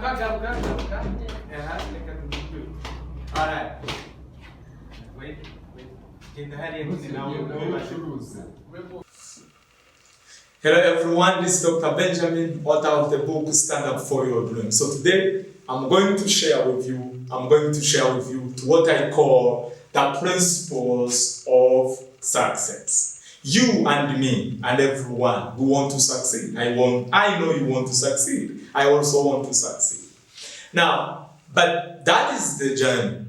All right. Wait. Hello everyone, this is Dr. Benjamin, author of the book Stand Up for Your Dream. So today I'm going to share with you what I call the principles of success. You and me and everyone who want to succeed. I know you want to succeed. I also want to succeed. Now, but that is the journey.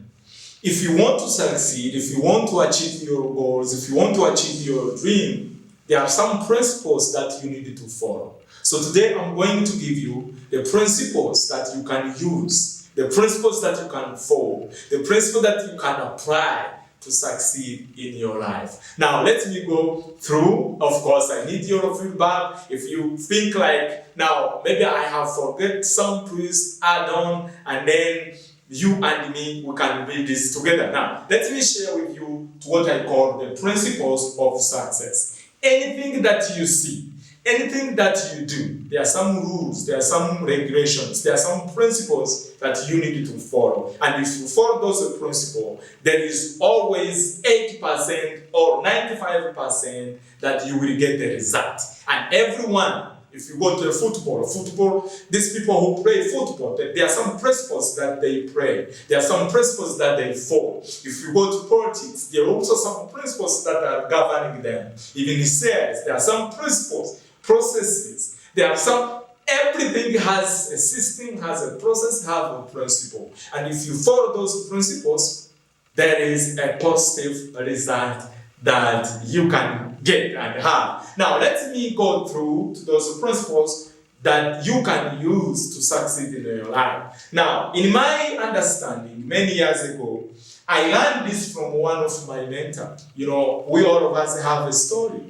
If you want to succeed, if you want to achieve your goals, if you want to achieve your dream, there are some principles that you need to follow. So today I'm going to give you the principles that you can use, the principles that you can follow, the principles that you can apply to succeed in your life. Now let me go through. Of course, I need your feedback. If you think like, now maybe I have forget some, please add on, and then you and me, we can read this together. Now, let me share with you what I call the principles of success. Anything that you see, anything that you do, there are some rules, there are some regulations, there are some principles that you need to follow. And if you follow those principles, there is always 80% or 95% that you will get the result. And everyone, if you go to football, these people who play football, there are some principles that they pray. There are some principles that they follow. If you go to politics, there are also some principles that are governing them. Even in sales, there are some principles, processes. There are some, everything has a system, has a process, has a principle. And if you follow those principles, there is a positive result that you can get and have. Now, let me go through those principles that you can use to succeed in your life. Now, in my understanding, many years ago, I learned this from one of my mentors. You know, we all of us have a story.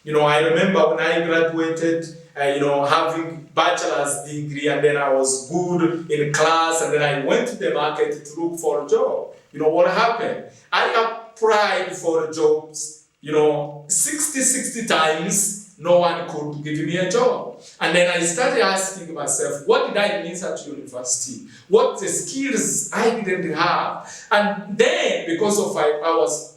You know, I remember when I graduated, having bachelor's degree, and then I was good in class, and then I went to the market to look for a job. You know what happened? I applied for jobs, 60 times, no one could give me a job. And then I started asking myself, what did I miss at university? What the skills I didn't have? And then, because of I was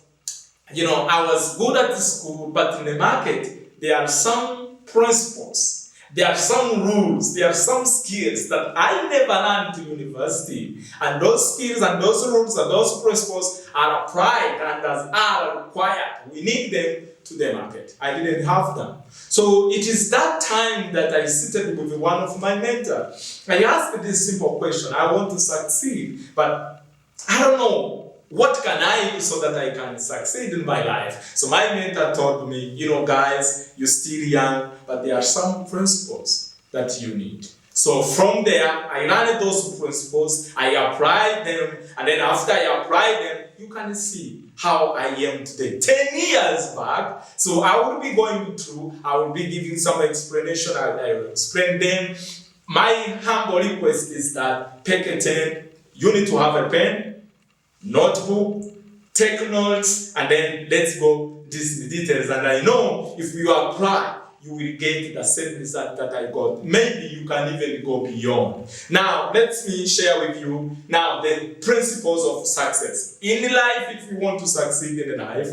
good at school, but in the market, there are some principles. There are some rules, there are some skills that I never learned to university. And those skills and those rules and those principles are applied and are required. We need them to the market. I didn't have them. So it is that time that I seated with one of my mentors. I asked this simple question. I want to succeed, but I don't know. What can I do so that I can succeed in my life? So my mentor told me, guys, you're still young, but there are some principles that you need. So from there, I learned those principles, I applied them, and then after I applied them, you can see how I am today. 10 years back, so I will be going through, I will be giving some explanation, I will explain them. My humble request is that take a pen, you need to have a pen, notebook, take notes, and then let's go these details. And I know if you apply, you will get the same result that I got. Maybe you can even go beyond. Now, let me share with you now the principles of success. In life, if you want to succeed in life,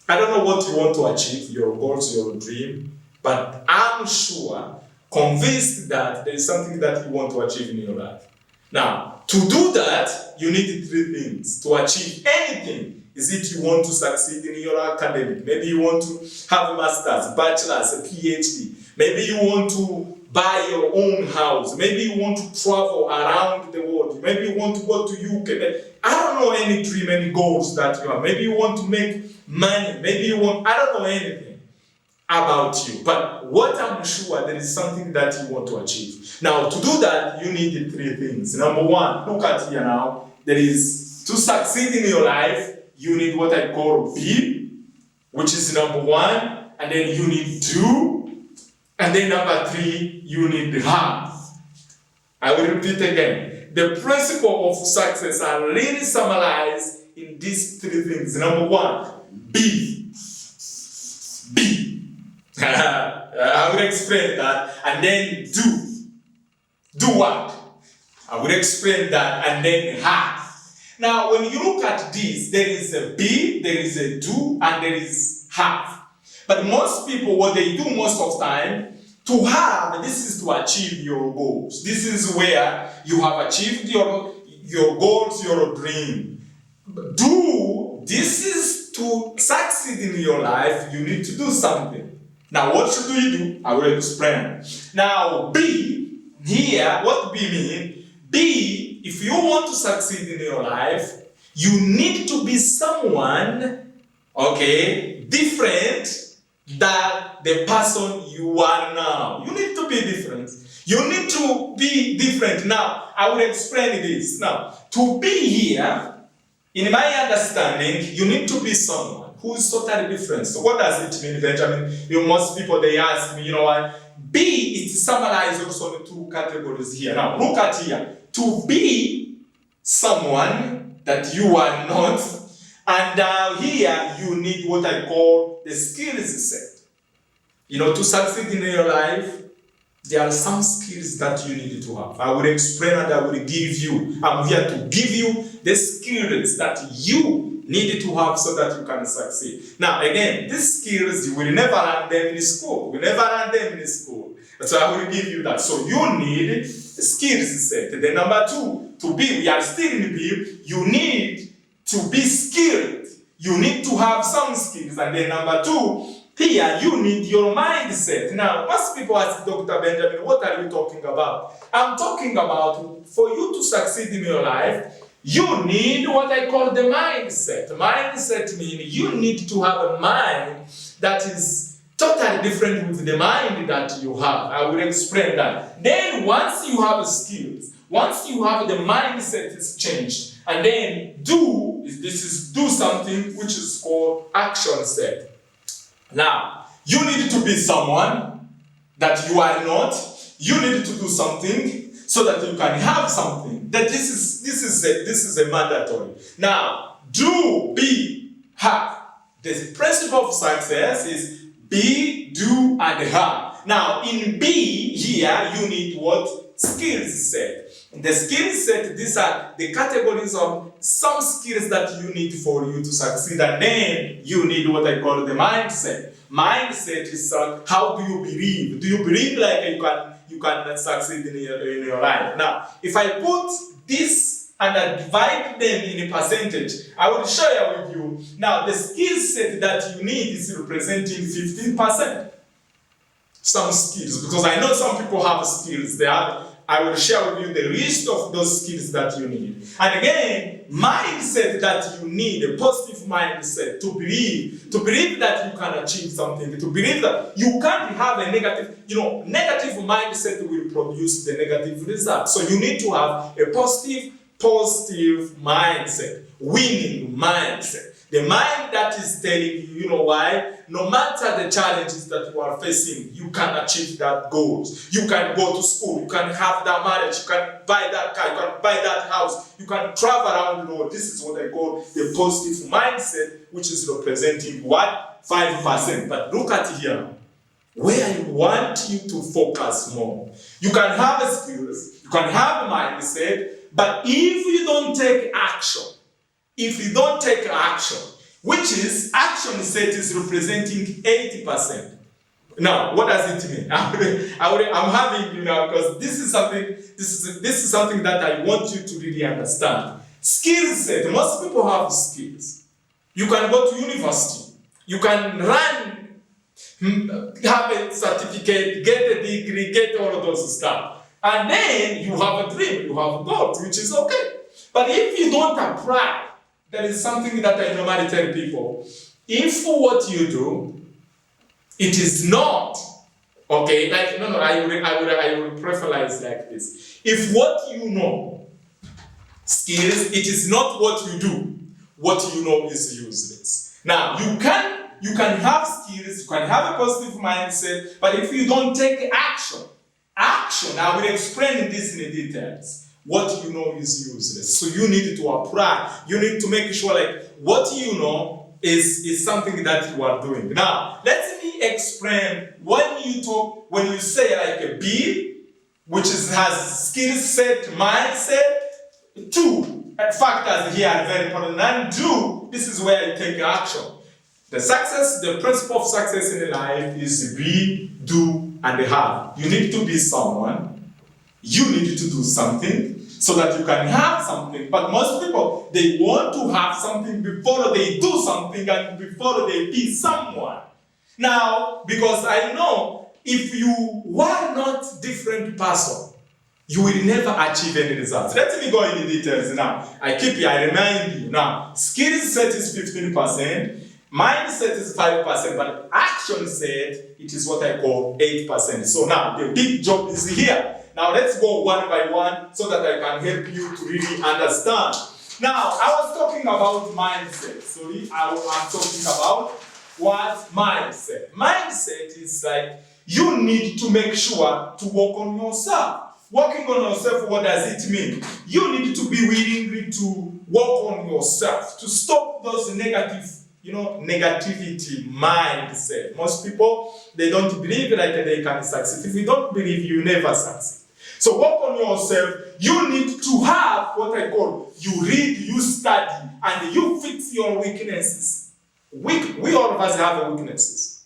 I don't know what you want to achieve, your goals, your dream, but I'm sure, convinced that there is something that you want to achieve in your life. Now, to do that, you need 3 things to achieve anything. Is it you want to succeed in your academic? Maybe you want to have a master's, bachelor's, a PhD. Maybe you want to buy your own house. Maybe you want to travel around the world. Maybe you want to go to UK. I don't know any dream, any goals that you have. Maybe you want to make money. Maybe you want, I don't know anything about you. But what I'm sure, there is something that you want to achieve. Now, to do that, you need 3 things. Number 1, look at here now. There is, to succeed in your life, you need what I call B, which is number 1. And then you need 2. And then number 3, you need have. I will repeat again. The principle of success are really summarized in these 3 things. Number 1, B. I will explain that. And then do. Do what? I will explain that, and then have. Now, when you look at this, there is a be, there is a do, and there is have. But most people, what they do most of the time, to have, this is to achieve your goals. This is where you have achieved your goals, your dream. Do, this is to succeed in your life, you need to do something. Now, what should we do? I will explain. Now, be, here, what be mean? Be, if you want to succeed in your life, you need to be someone, okay, different than the person you are now. You need to be different. You need to be different. Now, I will explain this. Now, to be here, in my understanding, you need to be someone who is totally different. So what does it mean, Benjamin? Most people, they ask me, what? Be is summarized also in two categories here. Now, look at here. To be someone that you are not, and here you need what I call the skills set. To succeed in your life, there are some skills that you need to have. I will explain and I will give you. I'm here to give you the skills that you need to have so that you can succeed. Now, again, these skills, you will never learn them in school. So I will give you that. So you need a skills set. Then number two, to be, we are still in be, you need to be skilled. You need to have some skills. And then number two, here you need your mindset. Now, most people ask Dr. Benjamin, what are you talking about? I'm talking about for you to succeed in your life, you need what I call the mindset. Mindset means you need to have a mind that is totally different with the mind that you have. I will explain that. Then once you have skills, once you have the mindset is changed, and then do something which is called action set. Now, you need to be someone that you are not. You need to do something so that you can have something. That this is a mandatory. Now, do, be, have. The principle of success is be, do, and have. Now, in be here, you need what? Skills set. The skills set, these are the categories of some skills that you need for you to succeed. And then you need what I call the mindset. Mindset is how do you believe? Do you believe like you can succeed in your life? Now, if I put this and I divide them in a percentage, I will share with you. Now, the skill set that you need is representing 15%. Some skills, because I know some people have skills. I will share with you the list of those skills that you need. And again, mindset that you need, a positive mindset, to believe that you can achieve something, to believe that you can't have a negative mindset will produce the negative result. So you need to have a positive mindset, winning mindset. The mind that is telling you, why? No matter the challenges that you are facing, you can achieve that goals. You can go to school, you can have that marriage, you can buy that car, you can buy that house, you can travel around the world. This is what I call the positive mindset, which is representing what? 5%. But look at here, where I want you to focus more. You can have skills, you can have a mindset, but if you don't take action, which is action set is representing 80%. Now, what does it mean? I'm having because this is something that I want you to really understand. Skill set. Most people have skills. You can go to university. You can have a certificate, get a degree, get all of those stuff, and then you have a dream, you have a goal, which is okay. But if you don't apply, there is something that I normally tell people. If what you do, it is not, okay, I will preference like this. If what you know, skills, it is not what you do, what you know is useless. Now, you can have skills, you can have a positive mindset, but if you don't take action, I will explain this in the details. What you know is useless. So you need to apply. You need to make sure what you know is something that you are doing. Now, let me explain when you say a be, which has skill set, mindset. Two factors here are very important. And do, this is where you take action. The principle of success in life is be, do, and have. You need to be someone. You need to do something so that you can have something. But most people, they want to have something before they do something and before they be someone. Now, because I know if you were not different person, you will never achieve any results. Let me go into details now. I remind you now, skill set is 15%, mindset is 5%, but action set, it is what I call 8%. So now, the big job is here. Now let's go one by one so that I can help you to really understand. Now, I was talking about mindset. Sorry, I'm talking about what? Mindset. Mindset is like, you need to make sure to work on yourself. Working on yourself, what does it mean? You need to be willing to work on yourself, to stop those negativity mindset. Most people, they don't believe like they can succeed. If you don't believe, you never succeed. So work on yourself. You need to have what I call, you read, you study, and you fix your weaknesses. We all of us have weaknesses.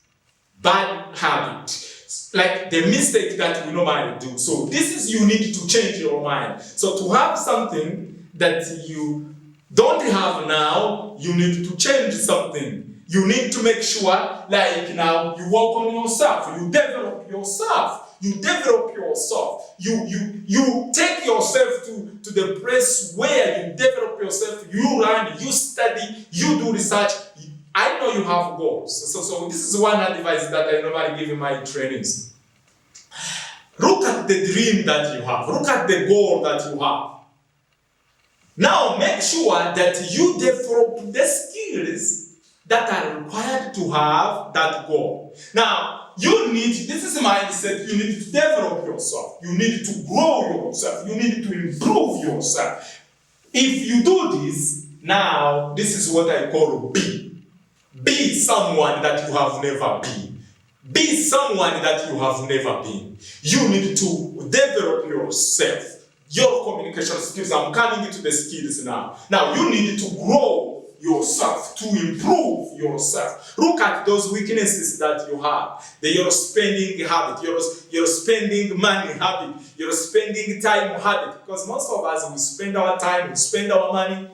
Bad habit. Like the mistake that we normally do. So this is, you need to change your mind. So to have something that you don't have now, you need to change something. You need to make sure, like now, you work on yourself. You develop yourself. You develop yourself. You take yourself to the place where you develop yourself. You learn, you study, you do research. I know you have goals. So this is one advice that I normally give in my trainings. Look at the dream that you have. Look at the goal that you have. Now make sure that you develop the skills that are required to have that goal. Now, this is a mindset, you need to develop yourself. You need to grow yourself. You need to improve yourself. If you do this, now, this is what I call be. Be someone that you have never been. Be someone that you have never been. You need to develop yourself. Your communication skills. I'm coming into the skills now. Now, you need to grow yourself, to improve yourself. Look at those weaknesses that you have. Your spending habit, your spending money habit, your spending time habit. Because most of us, we spend our time, we spend our money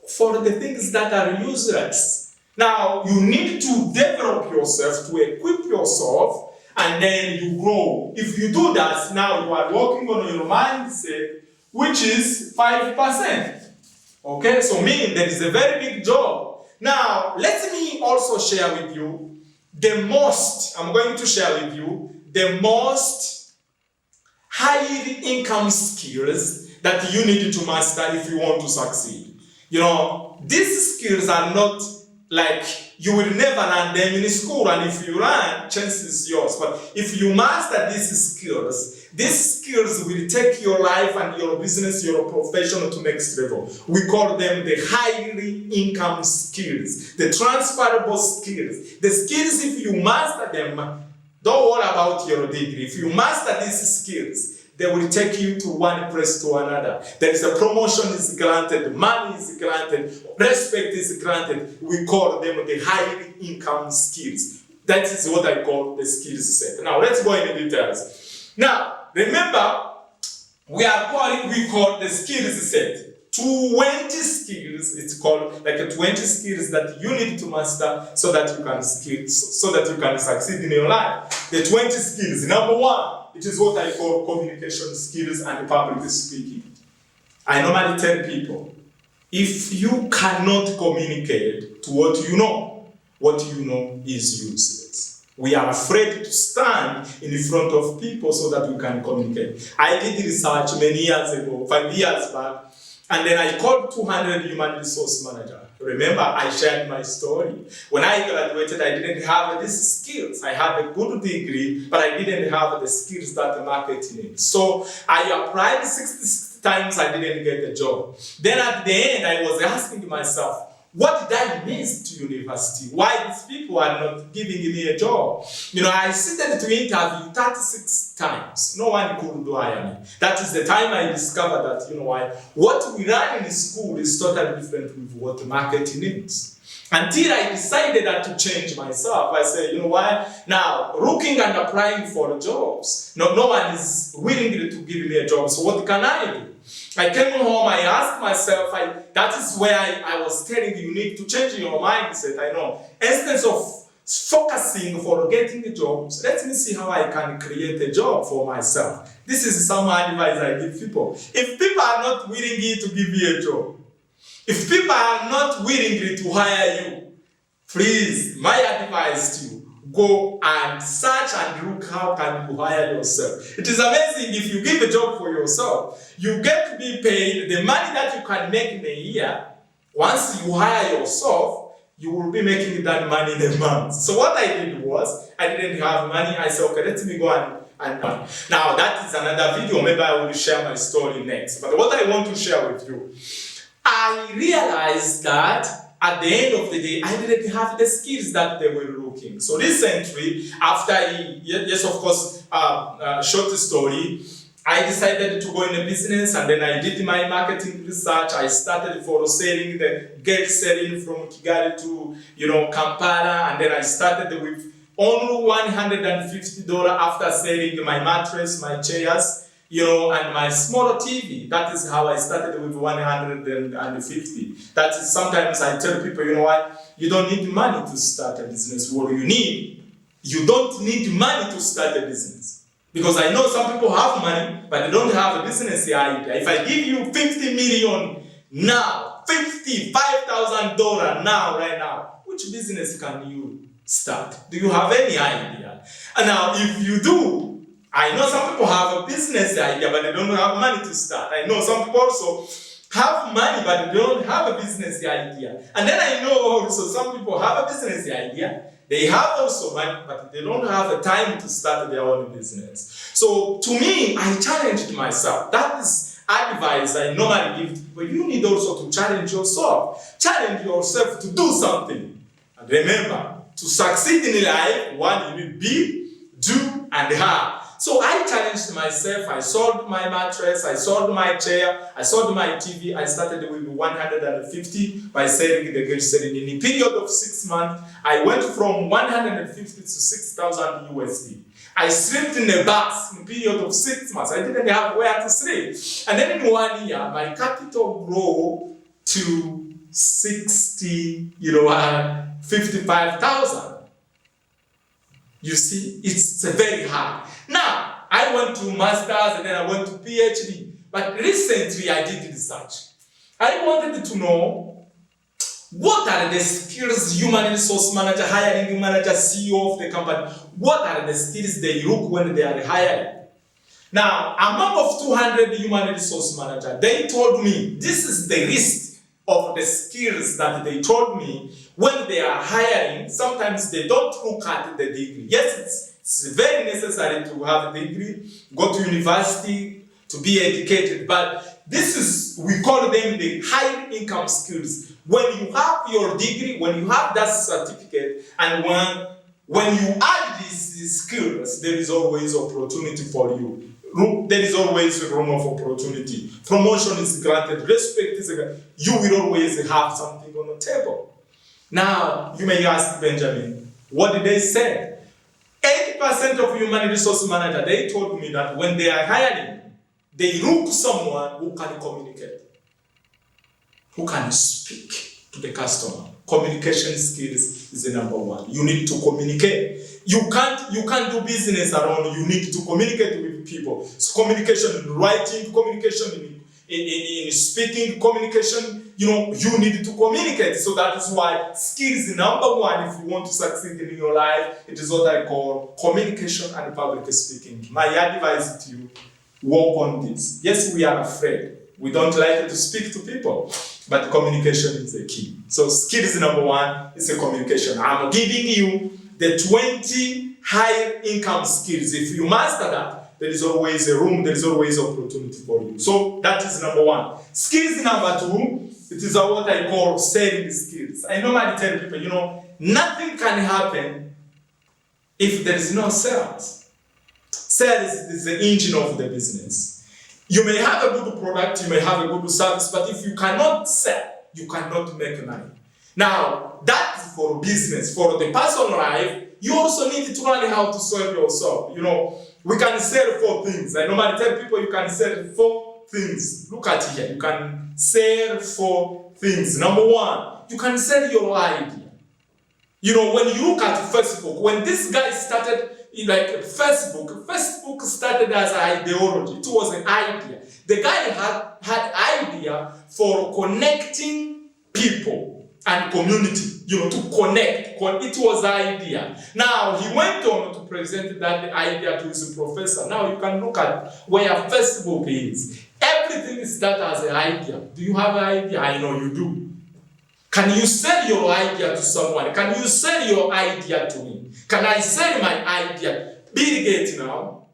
for the things that are useless. Now, you need to develop yourself, to equip yourself, and then you grow. If you do that, now you are working on your mindset, which is 5%. Okay, so meaning there is a very big job. Now, let me also share with you I'm going to share with you the most high income skills that you need to master if you want to succeed. These skills are not like you will never learn them in school, and if you learn, chance is yours. But if you master these skills will take your life and your business, your profession to next level. We call them the highly income skills, the transferable skills. The skills, if you master them, don't worry about your degree. If you master these skills, they will take you to one place to another. There is a promotion is granted, money is granted, respect is granted. We call them the highly income skills. That is what I call the skills set. Now let's go into details. Now remember, we call the skills set 20 skills. It's called like 20 skills that you need to master so that you can succeed in your life. The 20 skills. Number one, it is what I call communication skills and public speaking. I normally tell people, if you cannot communicate to what you know is useless. We are afraid to stand in front of people so that we can communicate. I did research many years ago, 5 years back, and then I called 200 human resource managers. Remember, I shared my story. When I graduated, I didn't have these skills. I had a good degree, but I didn't have the skills that the market needs. So I applied 60 times, I didn't get the job. Then at the end, I was asking myself, what did I miss to university? Why these people are not giving me a job? I seated to interview 36 times. No one could hire me. That is the time I discovered that, what we learn in school is totally different with what the market needs. Until I decided that to change myself. I said, now, looking and applying for jobs, no one is willing to give me a job, so what can I do? I came home, I asked myself, that is where I was telling you need to change your mindset. I know. Instead of focusing for getting jobs, let me see how I can create a job for myself. This is some advice I give people. If people are not willing to give you a job, if people are not willing to hire you, please, my advice to you, go and search and look how can you hire yourself. It is amazing if you give a job for yourself, you get to be paid the money that you can make in a year. Once you hire yourself, you will be making that money in a month. So what I did was, I didn't have money. I said, okay, let me go and now that is another video. Maybe I will share my story next. But what I want to share with you, I realized that at the end of the day, I didn't have the skills that they were looking. So recently, after short story, I decided to go in a business, and then I did my marketing research. I started for selling selling from Kigali to Kampala, and then I started with only $150 after selling my mattress, my chairs, and my small TV. That is how I started with 150. That is, sometimes I tell people, you don't need money to start a business. What you don't need money to start a business. Because I know some people have money, but they don't have a business idea. If I give you 50 million now, $55,000 now, right now, which business can you start? Do you have any idea? And now, if you do, I know some people have a business idea, but they don't have money to start. I know some people also have money, but they don't have a business idea. And then I know also some people have a business idea. They have also money, but they don't have the time to start their own business. So to me, I challenged myself. That is advice I normally give to people. You need also to challenge yourself. Challenge yourself to do something. And remember, to succeed in life, one, you need be, do, and have. So I challenged myself. I sold my mattress, I sold my chair, I sold my TV. I started with 150 by selling the good selling. In a period of 6 months, I went from 150 to 6,000 USD. I slept in a bus in a period of 6 months. I didn't have where to sleep. And then in 1 year, my capital grew to 55,000. You see, it's very hard. Now, I went to master's and then I went to PhD. But recently I did research. I wanted to know what are the skills human resource manager, hiring manager, CEO of the company, what are the skills they look when they are hiring? Now, among of 200 human resource managers, they told me this is the list of the skills that they told me when they are hiring. Sometimes they don't look at the degree. Yes, it's very necessary to have a degree, go to university to be educated, but this is, we call them the high income skills. When you have your degree, when you have that certificate, and when you add these skills, there is always opportunity for you. There is always a room of opportunity. Promotion is granted, respect is granted. You will always have something on the table. Now, you may ask Benjamin, what did they say? 80% of human resource managers, they told me that when they are hiring, they look someone who can communicate, who can speak to the customer. Communication skills is the number one. You need to communicate. You can't do business alone. You need to communicate with people. So communication in writing, communication in speaking, communication, you need to communicate. So that is why skills is number one if you want to succeed in your life. It is what I call communication and public speaking. My advice to you, work on this. Yes, we are afraid. We don't like to speak to people, but communication is the key. So skills number one is the communication. I'm giving you the 20 high income skills. If you master that, there is always a room, there is always opportunity for you. So that is number one. Skills number two It is what I call selling skills. I normally tell people, nothing can happen if there is no sales. Sales is the engine of the business. You may have a good product, you may have a good service, but if you cannot sell, you cannot make money. Now, that's for business. For the personal life, you also need to learn how to sell yourself. We can sell 4 things. I normally tell people you can sell 4 things. Look at here. You can sell 4 things. Number 1, you can sell your idea. When you look at Facebook, when this guy started, Facebook started as an ideology. It was an idea. The guy had idea for connecting people and community, to connect. It was the idea. Now, he went on to present that idea to his professor. Now, you can look at where Facebook is. Everything starts as an idea. Do you have an idea? I know you do. Can you sell your idea to someone? Can you sell your idea to me? Can I sell my idea? Bill Gates now.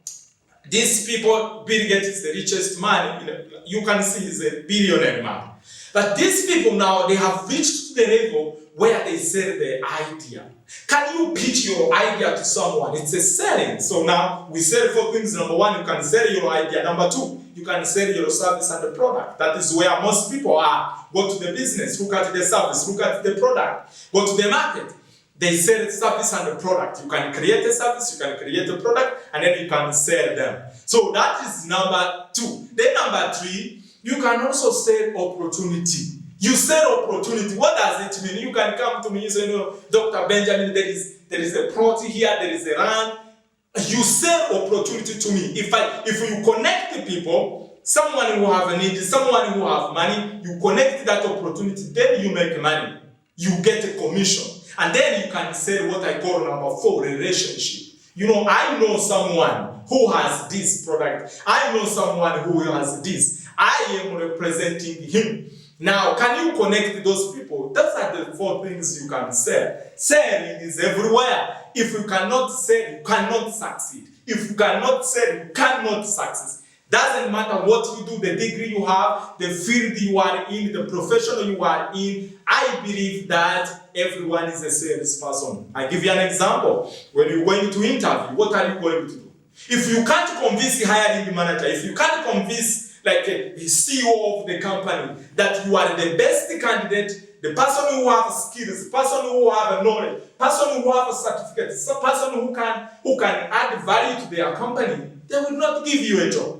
These people, Bill Gates is the richest man. You can see he's a billionaire man. But these people now, they have reached the level where they sell their idea. Can you pitch your idea to someone? It's a selling. So now we sell 4 things. Number 1, you can sell your idea. Number 2, you can sell your service and the product. That is where most people are. Go to the business, look at the service, look at the product. Go to the market. They sell service and the product. You can create a service, you can create a product, and then you can sell them. So that is number 2. Then number 3, you can also sell opportunity. You sell opportunity. What does it mean? You can come to me and say, Dr. Benjamin, there is a plot here, there is a land. You sell opportunity to me. If you connect the people, someone who have a need, someone who have money, you connect that opportunity, then you make money. You get a commission. And then you can sell what I call number 4, relationship. I know someone who has this product. I know someone who has this. I am representing him. Now, can you connect those people? Those are the 4 things you can sell. Selling is everywhere. If you cannot sell, you cannot succeed. If you cannot sell, you cannot succeed. Doesn't matter what you do, the degree you have, the field you are in, the profession you are in. I believe that everyone is a salesperson. I give you an example. When you're going to interview, what are you going to do? If you can't convince the hiring manager, if you can't convince the CEO of the company that you are the best candidate, the person who has skills, the person who has knowledge, the person who has a certificate, the person who can add value to their company, they will not give you a job.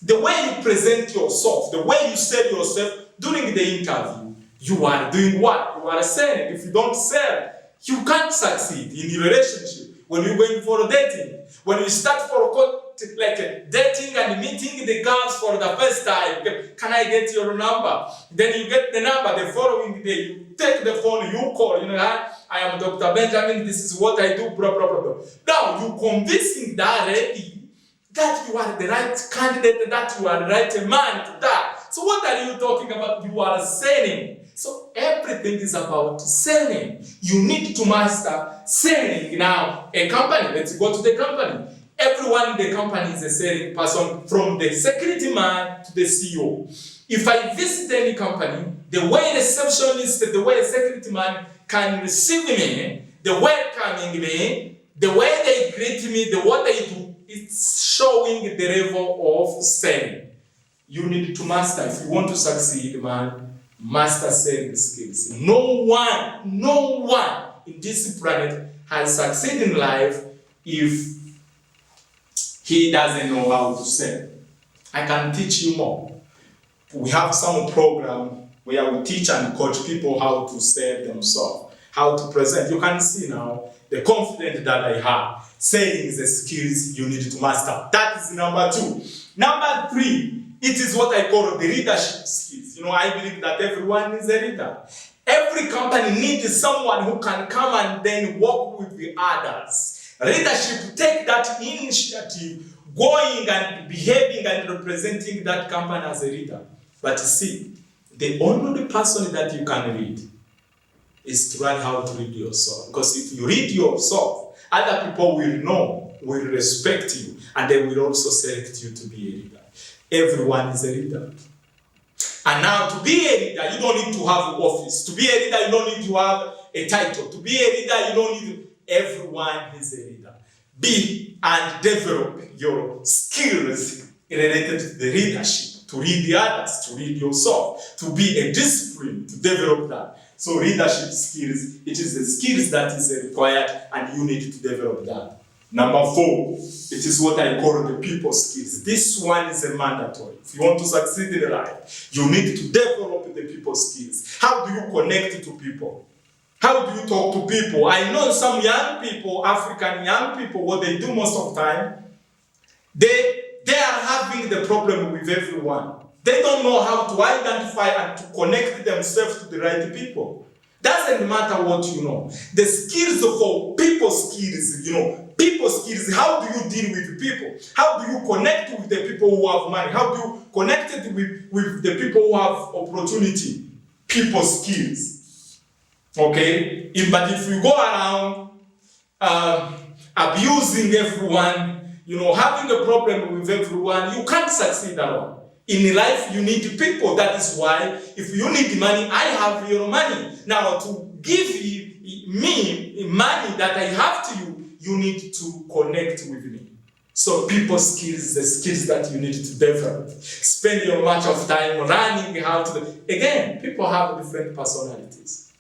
The way you present yourself, the way you sell yourself during the interview, you are doing what? You are selling. If you don't sell, you can't succeed in your relationship. When you're going for dating, when you start for dating and meeting the girls for the first time, can I get your number? Then you get the number. The following day, you take the phone, you call. I am Dr. Benjamin. This is what I do. Blah blah blah blah. Now you convincing that lady that you are the right candidate, that you are the right man to that. So what are you talking about? You are selling. So everything is about selling. You need to master selling. Now, a company, let's go to the company. Everyone in the company is a selling person, from the security man to the CEO. If I visit any company, the way receptionist, the way a security man can receive me, the welcoming me, the way they greet me, the what they do, it's showing the level of selling. You need to master. If you want to succeed, man, master selling skills. No one in this planet has succeeded in life if he doesn't know how to sell. I can teach you more. We have some program where we teach and coach people how to sell themselves, how to present. You can see now the confidence that I have. Selling is a skills you need to master. That is number 2. Number 3, it is what I call the leadership skills. I believe that everyone is a leader. Every company needs someone who can come and then work with the others. Leadership, take that initiative, going and behaving and representing that company as a leader. But you see, the only person that you can lead is to learn how to lead yourself. Because if you lead yourself, other people will know, will respect you, and they will also select you to be a leader. Everyone is a leader. And now to be a leader, you don't need to have an office. To be a leader, you don't need to have a title. To be a leader, you don't need everyone is a leader. Be and develop your skills related to the leadership, to lead the others, to lead yourself, to be a discipline, to develop that. So leadership skills, it is the skills that is required and you need to develop that. Number 4, it is what I call the people skills. This one is a mandatory. If you want to succeed in life, you need to develop the people skills. How do you connect to people? How do you talk to people? I know some young people, African young people, what they do most of the time, they are having the problem with everyone. They don't know how to identify and to connect themselves to the right people. Doesn't matter what you know. The skills for people skills, people skills, how do you deal with people? How do you connect with the people who have money? How do you connect with the people who have opportunity? People skills. Okay? But if you go around abusing everyone, having a problem with everyone, you can't succeed alone. In life, you need people. That is why, if you need money, I have your money. Now, to give me money that I have to you, you need to connect with me. So, people skills, the skills that you need to develop. Spend your much of time learning how to. Again, people have different personalities.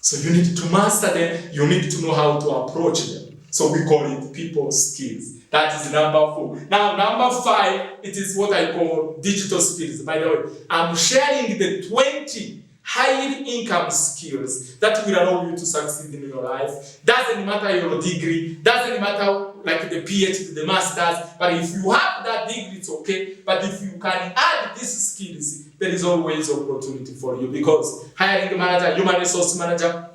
So, you need to master them. You need to know how to approach them. So, we call it people skills. That is number 4. Now, number 5, it is what I call digital skills. By the way, I'm sharing the 20 high income skills that will allow you to succeed in your life. Doesn't matter your degree, doesn't matter like the PhD, the masters, but if you have that degree, it's okay. But if you can add these skills, there is always opportunity for you, because hiring manager, human resource manager,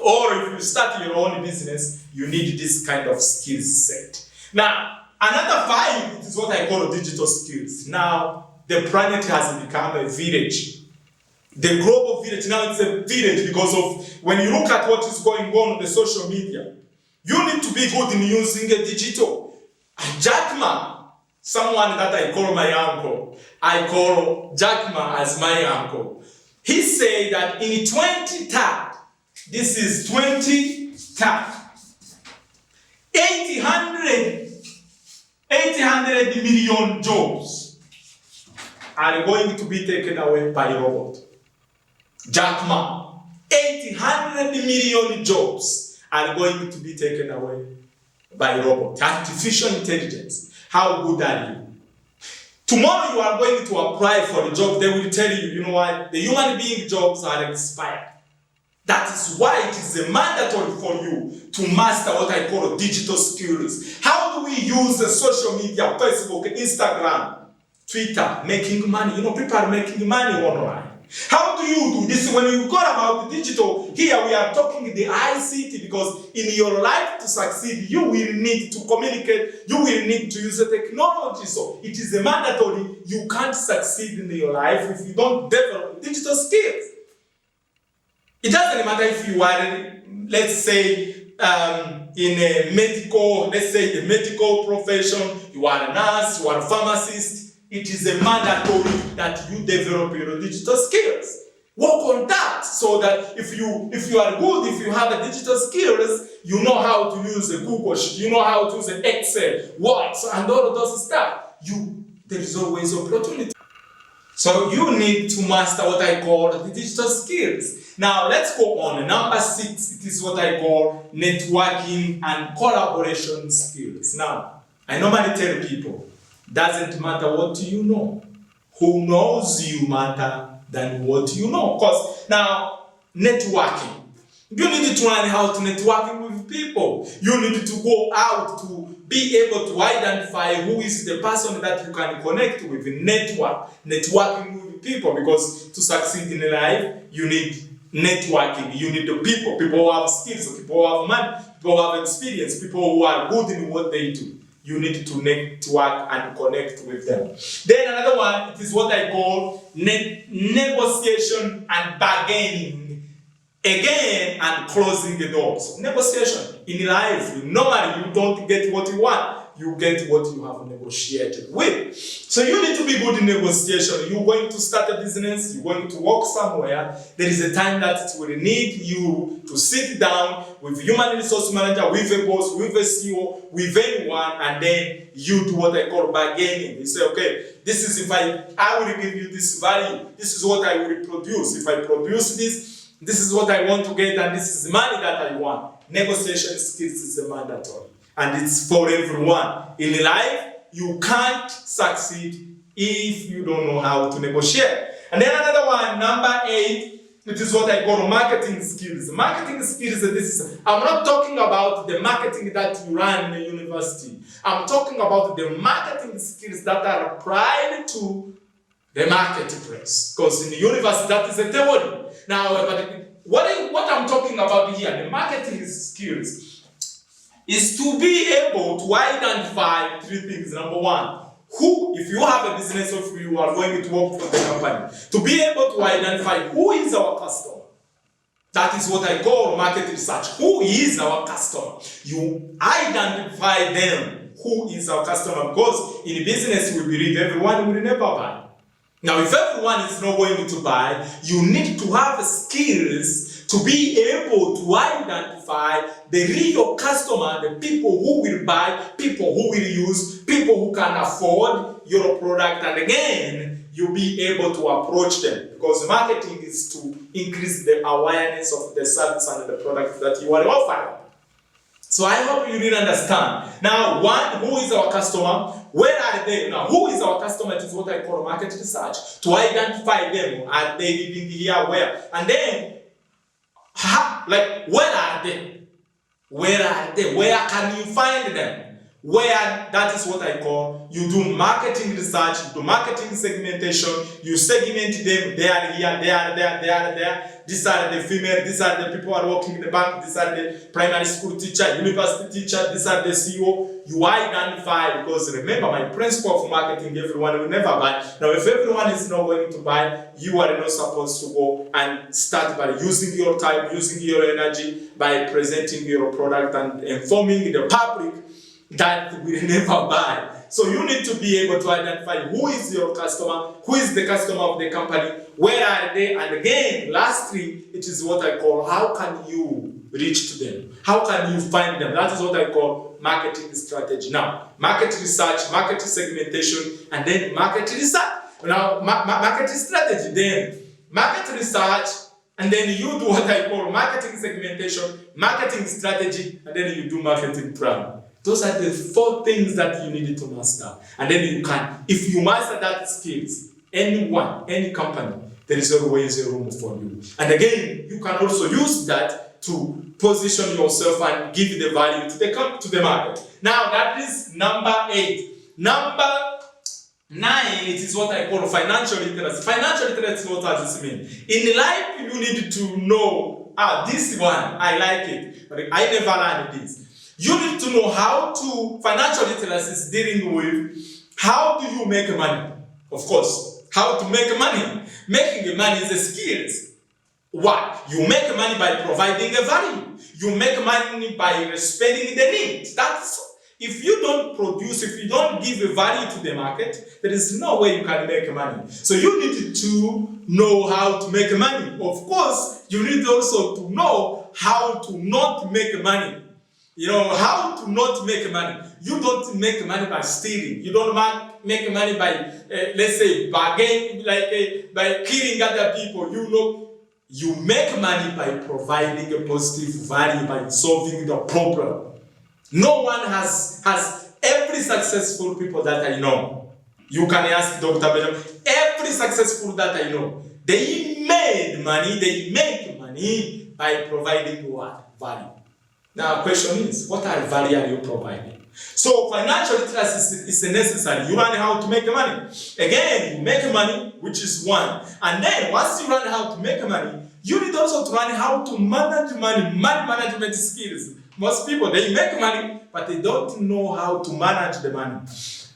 or if you start your own business, you need this kind of skills set. Now, another 5 is what I call digital skills. Now, the planet has become a village. The global village, now it's a village because of when you look at what is going on the social media, you need to be good in using a digital. Jack Ma, someone that I call my uncle, I call Jack Ma as my uncle. He said that in 2030, this is 2030, 800 million jobs are going to be taken away by robot. Jack Ma, 800 million jobs are going to be taken away by robot. Artificial intelligence. How good are you? Tomorrow you are going to apply for a job. They will tell you, you know what? The human being jobs are expired. That is why it is mandatory for you to master what I call digital skills. How do we use the social media, Facebook, Instagram, Twitter, making money? People are making money online. How do you do this? When we talk about the digital, here we are talking the ICT, because in your life to succeed, you will need to communicate, you will need to use the technology. So it is mandatory. You can't succeed in your life if you don't develop digital skills. It doesn't matter if you are, let's say, in a medical, the medical profession, you are a nurse, you are a pharmacist. It is a mandatory that you develop your digital skills. Work on that so that if you are good, if you have the digital skills, you know how to use the Google Sheet, you know how to use the Excel, Word, and all of those stuff. There is always opportunity. So you need to master what I call the digital skills. Now let's go on. Number 6, it is what I call networking and collaboration skills. Now, I normally tell people, doesn't matter what you know. Who knows you matter than what you know. Because now, networking. You need to learn how to network with people. You need to go out to be able to identify who is the person that you can connect with. Networking with people, because to succeed in life, you need networking. You need the people who have skills, people who have money, people who have experience, people who are good in what they do. You need to network and connect with them. Then another one, it is what I call negotiation and bargaining. Again, and closing the doors. Negotiation. In life, normally you don't get what you want. you get what you have negotiated with. So you need to be good in negotiation. You're going to start a business, you're going to work somewhere. There is a time that it will need you to sit down with human resource manager, with a boss, with a CEO, with anyone, and then you do what I call bargaining. You say, okay, this is if I will give you this value. This is what I will produce. If I produce this, this is what I want to get, and this is the money that I want. Negotiation skills is mandatory, and it's for everyone. In life, you can't succeed if you don't know how to negotiate. And then another one, number 8, it is what I call marketing skills. Marketing skills, I'm not talking about the marketing that you run in the university. I'm talking about the marketing skills that are applied to the marketplace. Because in the university, that is a theory. Now, what I'm talking about here, the marketing skills, is to be able to identify 3 things. Number 1, who, if you have a business or if you are going to work for the company, to be able to identify who is our customer. That is what I call market research. Who is our customer? You identify them. Who is our customer? Because in business, we believe everyone will never buy. Now, if everyone is not going to buy, you need to have skills to be able to identify the real customer, the people who will buy, people who will use, people who can afford your product, and again, you'll be able to approach them. Because marketing is to increase the awareness of the service and the product that you are offering. So I hope you did understand. Now, 1, who is our customer? Where are they? Now, who is our customer? It is what I call market research. To identify them. Are they living here? Where? And then, where are they? Where are they? Where can you find them? Where, that is what I call, you do marketing research, you do marketing segmentation, you segment them, they are here, they are there, they are there. These are the female, these are the people who are working in the bank, these are the primary school teacher, university teacher, these are the CEO. You identify, because remember my principle of marketing, everyone will never buy. Now if everyone is not going to buy, you are not supposed to go and start by using your time, using your energy, by presenting your product and informing the public that will never buy. So you need to be able to identify who is your customer, who is the customer of the company, where are they, and again, lastly, it is what I call, how can you reach to them? How can you find them? That is what I call marketing strategy. Now, market research, market segmentation, and then market research. Now, market strategy, then market research, and then you do what I call marketing segmentation, marketing strategy, and then you do marketing plan. Those are the 4 things that you need to master. And then you can, if you master that skills, anyone, any company, there is always a room for you. And again, you can also use that to position yourself and give the value to the market. Now, that is number 8. Number 9, it is what I call financial literacy. Financial literacy, what does this mean? In life, you need to know, this one, I like it, but I never learned this. You need to know how to, financial literacy is dealing with how do you make money. Of course, how to make money. Making money is a skill. What? You make money by providing a value. You make money by spending the needs. That's, if you don't produce, if you don't give a value to the market, there is no way you can make money. So you need to know how to make money. Of course, you need also to know how to not make money. You know, how to not make money. You don't make money by stealing. You don't make money by, let's say, bargaining, by killing other people. You know, you make money by providing a positive value, by solving the problem. No one has every successful people that I know. You can ask Dr. Benjamin, every successful that I know, they made money, they make money by providing what? Value. Now, the question is, what value are you providing? So, financial literacy is necessary. You learn how to make money. Again, you make money, which is 1. And then, once you learn how to make money, you need also to learn how to manage money, money management skills. Most people, they make money, but they don't know how to manage the money.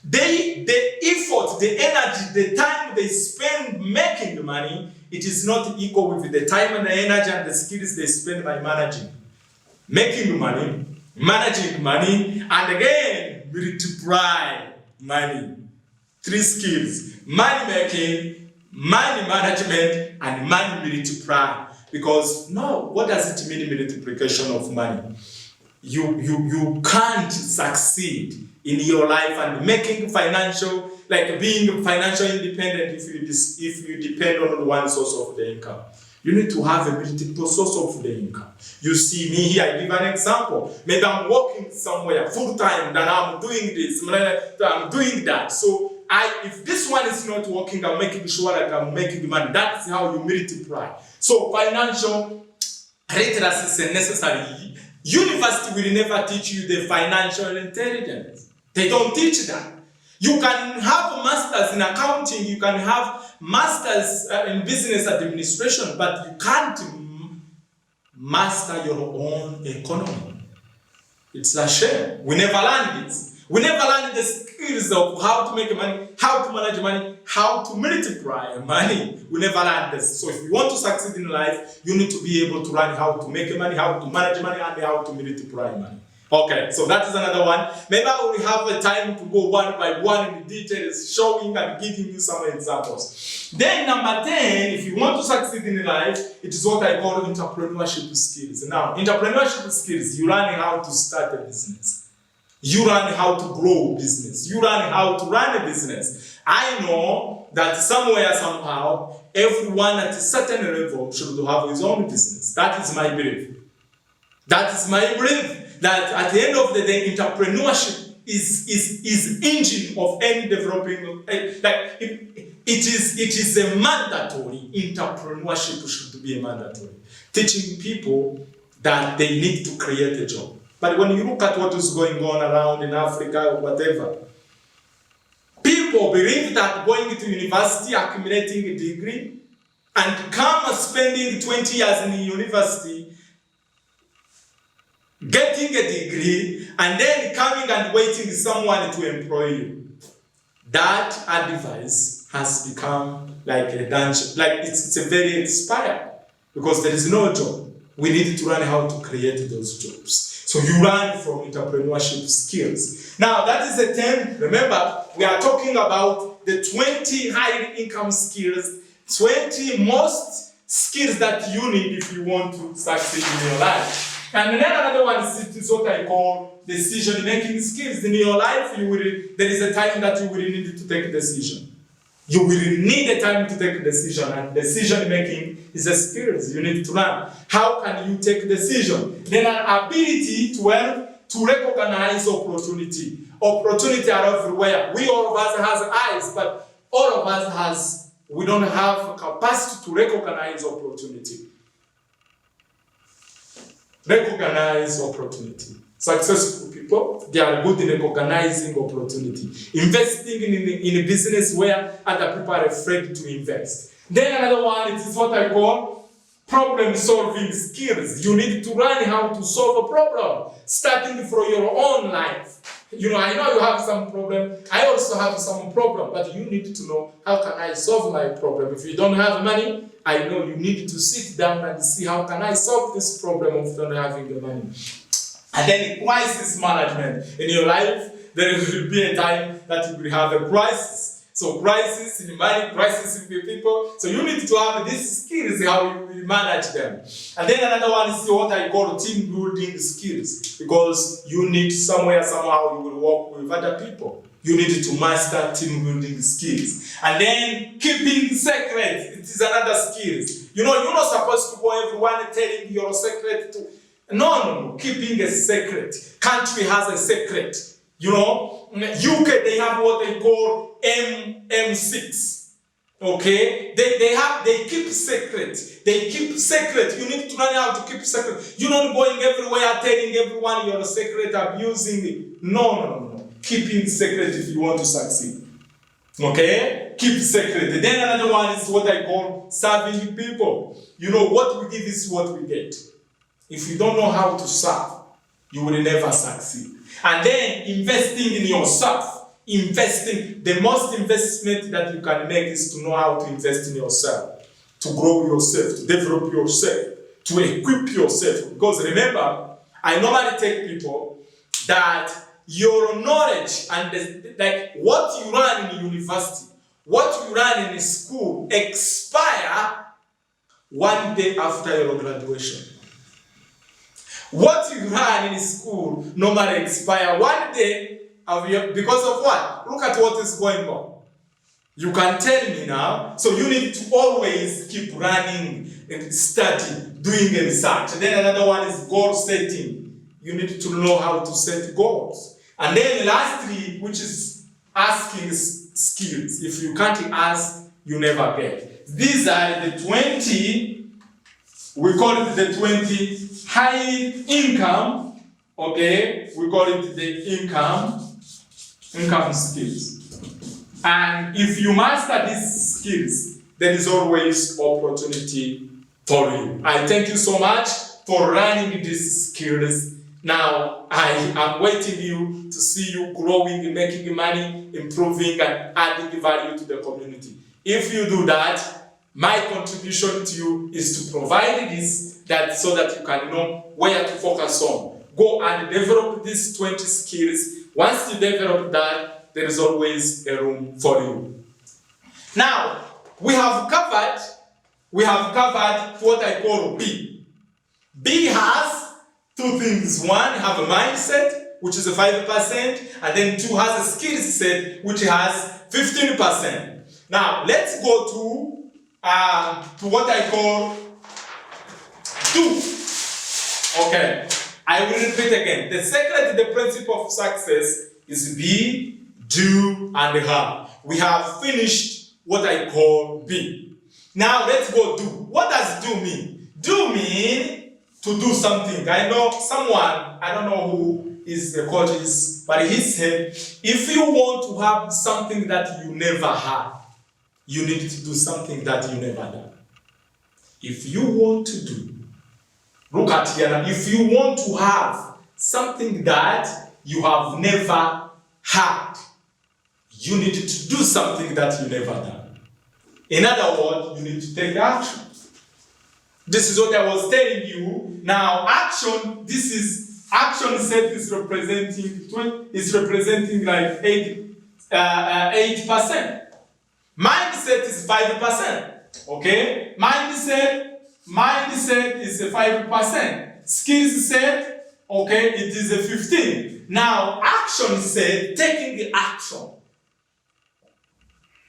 The effort, the energy, the time they spend making the money, it is not equal with the time and the energy and the skills they spend by managing. Making money, managing money, and again, multiply money. 3 skills: money making, money management, and money multiply. Because now, what does it mean, multiplication of money? You can't succeed in your life and making financial, like being financial independent if you depend on one source of the income. You need to have a multiple source of the income. You see me here, I give an example. Maybe I'm working somewhere full time, then I'm doing this, I'm doing that. So if this one is not working, I'm making sure that I'm making money. That's how you multiply. So financial literacy is necessary. University will never teach you the financial intelligence. They don't teach that. You can have a master's in accounting, you can have masters in business administration, but you can't master your own economy. It's a shame. We never learned it. We never learned the skills of how to make money, how to manage money, how to multiply money. We never learned this. So if you want to succeed in life, you need to be able to learn how to make money, how to manage money, and how to multiply money. Okay, so that is another one. Maybe I will have a time to go one by one in the details, showing and giving you some examples. Then number 10, if you want to succeed in life, it is what I call entrepreneurship skills. Now, entrepreneurship skills, you learn how to start a business. You learn how to grow a business. You learn how to run a business. I know that somewhere, somehow, everyone at a certain level should have his own business. That is my belief. That is my belief. That at the end of the day, entrepreneurship is engine of any developing. Like it is a mandatory. Entrepreneurship should be a mandatory. Teaching people that they need to create a job. But when you look at what is going on around in Africa or whatever, people believe that going to university, accumulating a degree, and come spending 20 years in the university, getting a degree, and then coming and waiting for someone to employ you. That advice has become like a dungeon, like it's a very expired, because there is no job. We need to learn how to create those jobs. So you learn from entrepreneurship skills. Now that is the 10. Remember, we are talking about the 20 high income skills, 20 most skills that you need if you want to succeed in your life. And then another one is what I call decision-making skills. In your life, there is a time that you will need to take a decision. You will need a time to take a decision, and decision-making is a skill you need to learn. How can you take a decision? Then an ability to recognize opportunity. Opportunity are everywhere. We all of us has eyes, but all of us we don't have capacity to recognize opportunity. Recognize opportunity. Successful people, they are good in recognizing opportunity. Investing in a business where other people are afraid to invest. Then another one, it is what I call problem-solving skills. You need to learn how to solve a problem, starting from your own life. I know you have some problem. I also have some problem, but you need to know, how can I solve my problem? If you don't have money, I know you need to sit down and see, how can I solve this problem of not having the money? And then crisis management. In your life, there will be a time that you will have a crisis. So crisis in money, crisis in people. So you need to have these skills, how you will manage them. And then another one is what I call team building skills. Because you need somehow you will work with other people. You need to master team building skills. And then keeping secret. It is another skill. You're not supposed to go everyone telling your secret to. No. Keeping a secret. Country has a secret. UK, they have what they call M6. Okay? They keep secret. They keep secret. You need to learn how to keep secret. You're not going everywhere telling everyone your secret, abusing it. No. Keeping secret if you want to succeed. Okay? Keep secret. Then another one is what I call serving people. What we give is what we get. If you don't know how to serve, you will never succeed. And then investing in yourself. The most investment that you can make is to know how to invest in yourself, to grow yourself, to develop yourself, to equip yourself. Because remember, I normally take people that your knowledge and like what you learn in university, what you learn in school expire one day after your graduation. What you learn in school normally expire one day because of what? Look at what is going on. You can tell me now. So you need to always keep running and study, doing research. And then another one is goal setting. You need to know how to set goals. And then lastly, which is asking skills. If you can't ask, you never get. These are the 20, we call it the 20 high income, okay? We call it the income skills. And if you master these skills, there is always opportunity for you. I thank you so much for learning these skills. Now, I am waiting you to see you growing, making money, improving, and adding value to the community. If you do that, my contribution to you is to provide this so that you can know where to focus on. Go and develop these 20 skills. Once you develop that, there is always a room for you. Now, we have covered what I call B. B has two things. One, have a mindset, which is a 5%, and then two, has a skill set, which has 15%. Now, let's go to what I call do. Okay, I will repeat again. The secret, the principle of success is be, do, and have. We have finished what I call be. Now let's go do. What does do mean? Do mean to do something. I know someone, I don't know who is the coach is, but he said, if you want to have something that you never had, you need to do something that you never done. If you want to do, look at here, if you want to have something that you have never had, you need to do something that you never done. In other words, you need to take action. This is what I was telling you. Now, action set is representing like 8%. Mindset is 5%. Okay? Mindset is a 5%. Skills set, okay, it is a 15. Now, action set, taking action,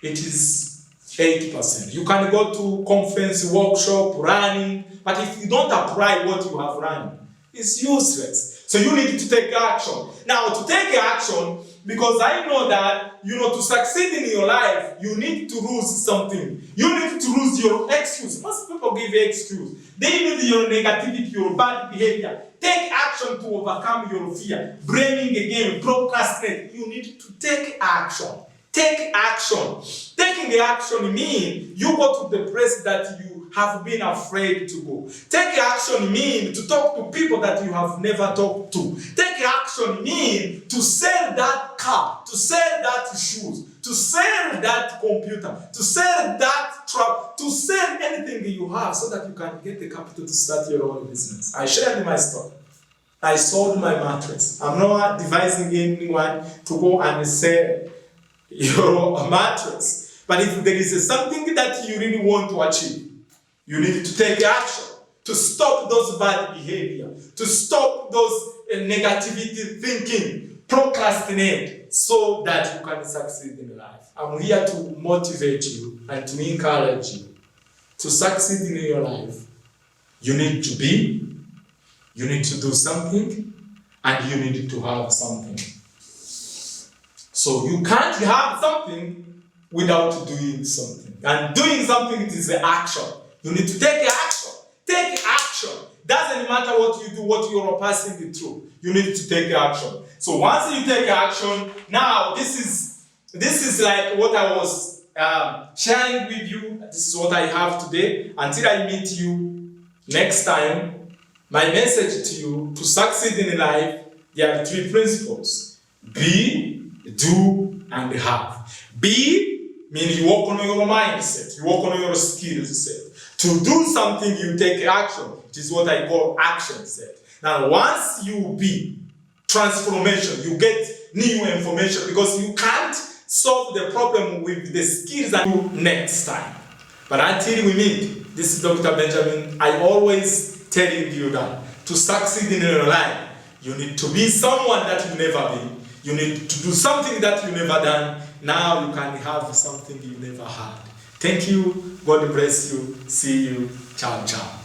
it is 8%. You can go to conference, workshop, running, but if you don't apply what you have run, it's useless. So you need to take action. Now, to take action, because I know that, to succeed in your life, you need to lose something. You need to lose your excuse. Most people give you excuse. They need your negativity, your bad behavior. Take action to overcome your fear. Blaming again, procrastinate. You need to take action. Take action. Taking the action means you go to the place that you have been afraid to go. Take action means to talk to people that you have never talked to. Take action means to sell that car, to sell that shoes, to sell that computer, to sell that truck, to sell anything you have so that you can get the capital to start your own business. I shared my story. I sold my mattress. I'm not advising anyone to go and sell your mattress. But if there is something that you really want to achieve, you need to take action to stop those bad behavior, to stop those negativity thinking, procrastinate, so that you can succeed in life. I'm here to motivate you and to encourage you to succeed in your life. You need to be, you need to do something, and you need to have something. So you can't have something without doing something. And doing something, it is the action. You need to take action. Take action. Doesn't matter what you do, what you are passing through. You need to take action. So once you take action, now this is like what I was sharing with you. This is what I have today. Until I meet you next time, my message to you, to succeed in life, there are 3 principles. Be, do, and have. Be means you work on your mindset, you work on your skill set. To do something, you take action. It is what I call action set. Now, once you be, transformation. You get new information because you can't solve the problem with the skills that you next time. But until we meet, this is Dr. Benjamin. I always telling you that to succeed in your life, you need to be someone that you never been. You need to do something that you never done. Now you can have something you never had. Thank you. God bless you. See you. Ciao, ciao.